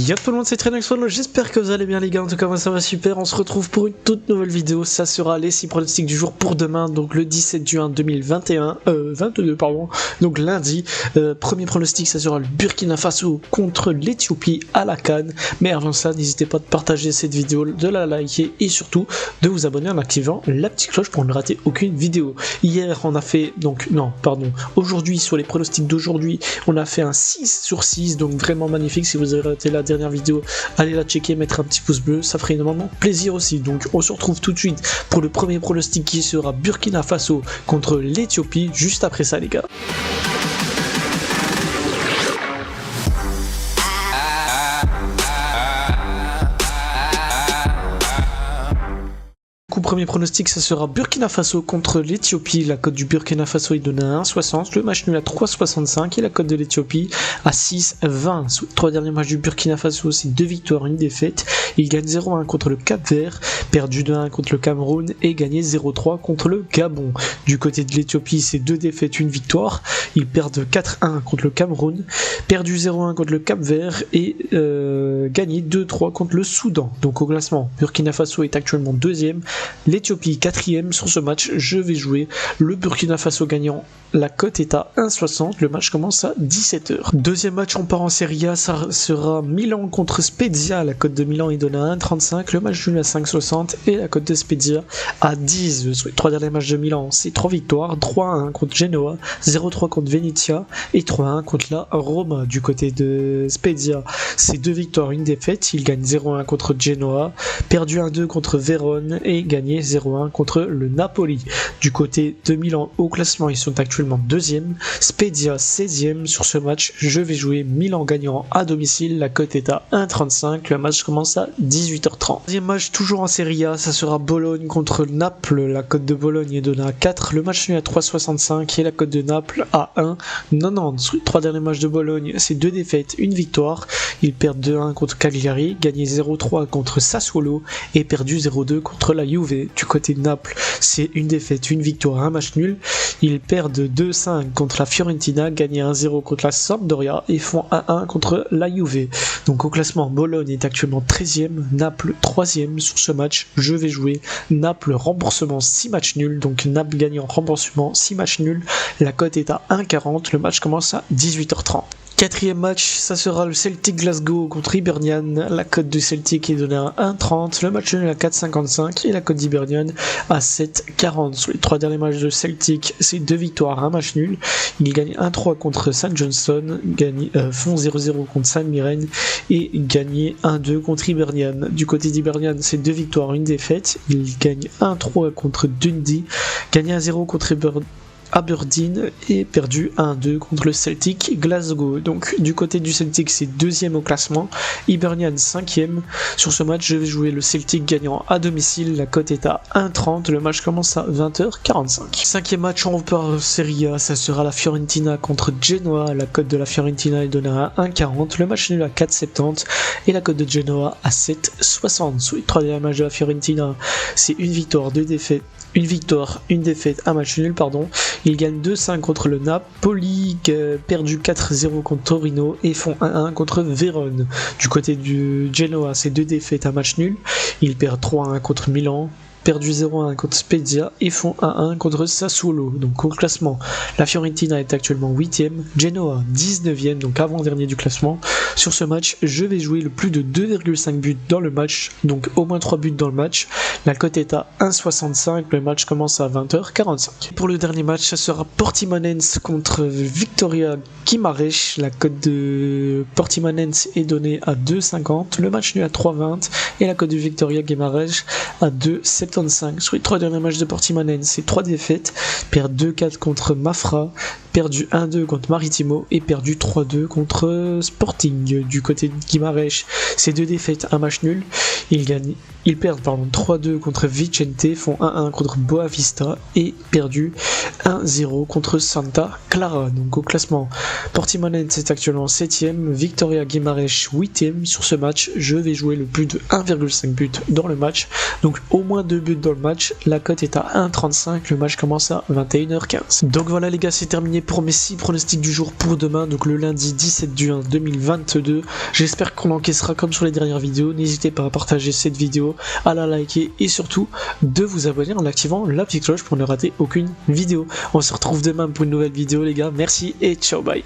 Yo tout le monde, c'est Trainaxpolo, j'espère que vous allez bien les gars, en tout cas moi ça va super, on se retrouve pour une toute nouvelle vidéo, ça sera les 6 pronostics du jour pour demain, donc le 17 juin 22 pardon, donc lundi, premier pronostic ça sera le Burkina Faso contre l'Éthiopie à la CAN, mais avant ça n'hésitez pas de partager cette vidéo, de la liker et surtout de vous abonner en activant la petite cloche pour ne rater aucune vidéo. Hier on a fait, aujourd'hui sur les pronostics d'aujourd'hui, on a fait un 6 sur 6, donc vraiment magnifique. Si vous avez raté la dernière vidéo, allez la checker, mettre un petit pouce bleu, ça ferait énormément plaisir aussi. Donc on se retrouve tout de suite pour le premier pronostic qui sera Burkina Faso contre l'Éthiopie, juste après ça les gars. Premier pronostic, ça sera Burkina Faso contre l'Éthiopie. La cote du Burkina Faso est donnée à 1,60, le match nul à 3,65 et la cote de l'Éthiopie à 6,20. Sur les 3 derniers matchs du Burkina Faso, c'est 2 victoires, 1 défaite. Il gagne 0-1 contre le Cap-Vert, perdu 2-1 contre le Cameroun et gagné 0-3 contre le Gabon. Du côté de l'Éthiopie, c'est 2 défaites, 1 victoire. Ils perdent 4-1 contre le Cameroun, perdu 0-1 contre le Cap-Vert et gagné 2-3 contre le Soudan. Donc au classement, Burkina Faso est actuellement 2e. L'Éthiopie 4e. Sur ce match, je vais jouer le Burkina Faso gagnant. La cote est à 1,60. Le match commence à 17h. Deuxième match, on part en Serie A. Ça sera Milan contre Spezia. La cote de Milan est donnée à 1,35. Le match nul à 5,60 et la cote de Spezia à 10. Sur les 3 derniers matchs de Milan, c'est 3 victoires. 3-1 contre Genoa, 0-3 contre Venezia et 3-1 contre la Roma. Du côté de Spezia, c'est 2 victoires, 1 défaite. Il gagne 0-1 contre Genoa, perdu 1-2 contre Vérone et gagné 0-1 contre le Napoli. Du côté de Milan au classement, ils sont actuellement 2e, Spezia 16e. Sur ce match, je vais jouer Milan gagnant à domicile. La cote est à 1,35. Le match commence à 18h30. Deuxième match, toujours en Serie A, ça sera Bologne contre Naples. La cote de Bologne est donnée à 4. Le match nul à 3,65 et la cote de Naples à 1,90. Sur les 3 derniers matchs de Bologne, c'est 2 défaites, 1 victoire. Ils perdent 2-1 contre Cagliari, gagné 0-3 contre Sassuolo et perdu 0-2 contre la Juve. Du côté de Naples, c'est 1 défaite, 1 victoire, 1 match nul. Ils perdent 2-5 contre la Fiorentina, gagné 1-0 contre la Sampdoria et font 1-1 contre la Juve. Donc au classement, Bologne est actuellement 13e, Naples 3e. Sur ce match, je vais jouer Naples remboursement 6 matchs nuls. Donc Naples gagnant remboursement 6 matchs nuls. La cote est à 1,40. Le match commence à 18h30. Quatrième match, ça sera le Celtic Glasgow contre Hibernian. La cote du Celtic est donnée à 1,30, le match nul à 4,55 et la cote d'Hibernian à 7,40. Sur les 3 derniers matchs de Celtic, c'est 2 victoires, 1 match nul. Ils gagnent 1-3 contre St Johnstone, font 0-0 contre Saint Mirren et gagnent 1-2 contre Hibernian. Du côté d'Hibernian, c'est 2 victoires, 1 défaite. Ils gagnent 1-3 contre Dundee, gagnent 1-0 contre Aberdeen et perdu 1-2 contre le Celtic Glasgow. Donc du côté du Celtic, c'est 2e au classement, Hibernian 5e. Sur ce match, je vais jouer le Celtic gagnant à domicile. La cote est à 1,30. Le match commence à 20h45. 5e match, on repart en Serie A. Ça sera la Fiorentina contre Genoa. La cote de la Fiorentina est donnée à 1,40. Le match nul à 4,70 et la cote de Genoa à 7,60. Sur les 3 derniers matchs de la Fiorentina, c'est 1 victoire, 2 défaites. 1 victoire, 1 défaite, 1 match nul, pardon. Ils gagnent 2-5 contre le Napoli, perdu 4-0 contre Torino et font 1-1 contre Vérone. Du côté du Genoa, c'est 2 défaites, 1 match nul. Ils perdent 3-1 contre Milan, perdu 0-1 contre Spezia et font 1-1 contre Sassuolo. Donc au classement, la Fiorentina est actuellement 8e, Genoa 19e, donc avant-dernier du classement. Sur ce match, je vais jouer le plus de 2,5 buts dans le match, donc au moins 3 buts dans le match. La cote est à 1,65, le match commence à 20h45. Pour le dernier match, ça sera Portimonense contre Victoria Guimarães. La cote de Portimonense est donnée à 2,50, le match nul à 3,20 et la cote de Victoria Guimarães à 2,75. Sur les 3 derniers matchs de Portimonense, c'est 3 défaites, perd 2-4 contre Mafra, perdu 1-2 contre Maritimo et perdu 3-2 contre Sporting. Du côté de Guimarães, c'est 2 défaites, 1 match nul. Ils gagnent Ils perdent 3-2 contre Vicente, font 1-1 contre Boavista et perdu 1-0 contre Santa Clara. Donc au classement, Portimonense est actuellement 7ème, Victoria Guimarães 8ème. Sur ce match, je vais jouer le plus de 1,5 but dans le match, donc au moins 2 buts dans le match. La cote est à 1,35, le match commence à 21h15. Donc voilà les gars, c'est terminé pour mes 6 pronostics du jour pour demain, donc le lundi 17 juin 2022. J'espère qu'on encaissera comme sur les dernières vidéos. N'hésitez pas à partager cette vidéo, à la liker et surtout de vous abonner en activant la petite cloche pour ne rater aucune vidéo. On se retrouve demain pour une nouvelle vidéo les gars, merci et ciao bye.